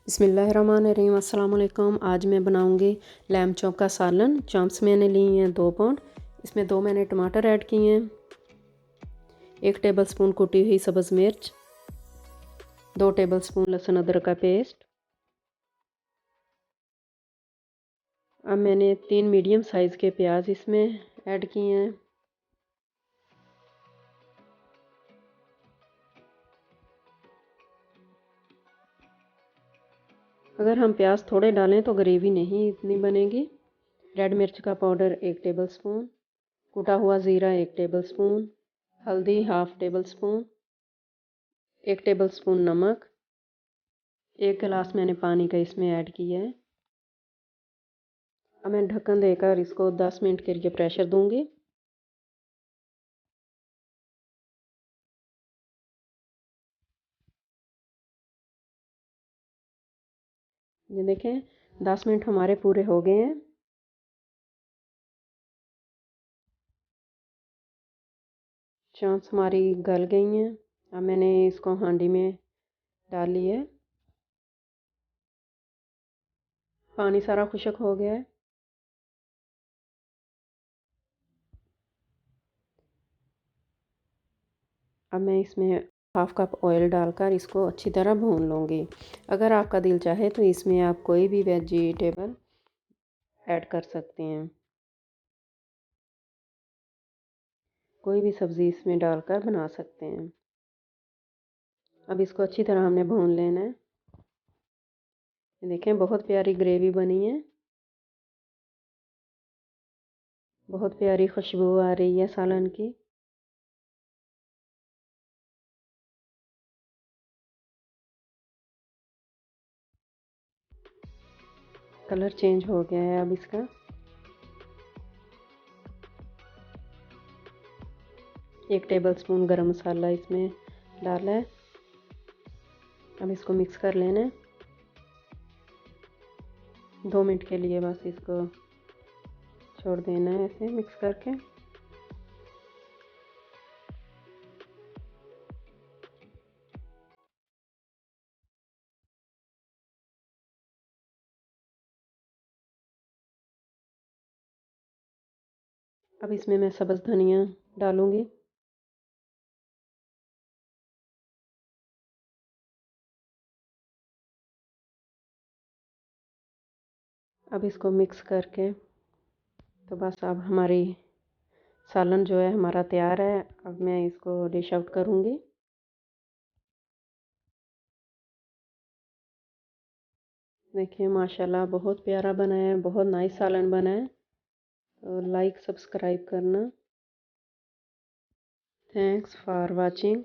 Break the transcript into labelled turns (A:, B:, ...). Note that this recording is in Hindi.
A: बिस्मिल्लाहिर्रहमानिर्रहीम। अस्सलाम वालेकुम। आज मैं बनाऊंगी लैम चॉप का सालन। चॉम्प्स मैंने ली हैं 2 पाउंड। इसमें 2 मैंने टमाटर ऐड किए हैं, 1 टेबलस्पून कुटी हुई सब्ज़ मिर्च, 2 टेबलस्पून लहसुन अदरक का पेस्ट। अब मैंने 3 मीडियम साइज़ के प्याज इसमें ऐड किए हैं। अगर हम प्याज थोड़े डालें तो ग्रेवी नहीं इतनी बनेगी। रेड मिर्च का पाउडर 1 टेबलस्पून, कुटा हुआ ज़ीरा 1 टेबलस्पून, हल्दी हाफ़ टेबलस्पून, 1 टेबलस्पून नमक, 1 गिलास मैंने पानी का इसमें ऐड किया है। अब मैं ढक्कन देकर इसको 10 मिनट के लिए प्रेशर दूंगी। ये देखें 10 मिनट हमारे पूरे हो गए हैं। चांप्स हमारी गल गई हैं। अब मैंने इसको हांडी में डाल लिया है। पानी सारा खुश्क हो गया है। अब मैं इसमें हाफ़ कप ऑयल डालकर इसको अच्छी तरह भून लूँगी। अगर आपका दिल चाहे तो इसमें आप कोई भी वेजिटेबल ऐड कर सकते हैं, कोई भी सब्ज़ी इसमें डालकर बना सकते हैं। अब इसको अच्छी तरह हमने भून लेना है। देखें बहुत प्यारी ग्रेवी बनी है, बहुत प्यारी खुशबू आ रही है सालन की। कलर चेंज हो गया है अब इसका। 1 टेबलस्पून गरम मसाला इसमें डाला है। अब इसको मिक्स कर लेना है 2 मिनट के लिए, बस इसको छोड़ देना है ऐसे मिक्स करके। अब इसमें मैं सब्ज़ धनिया डालूंगी। अब इसको मिक्स करके तो बस अब हमारी सालन जो है हमारा तैयार है। अब मैं इसको डिश आउट करूंगी। देखिए माशाल्लाह बहुत प्यारा बना है, बहुत नाइस सालन बना है। तो लाइक सब्सक्राइब करना। Thanks for watching.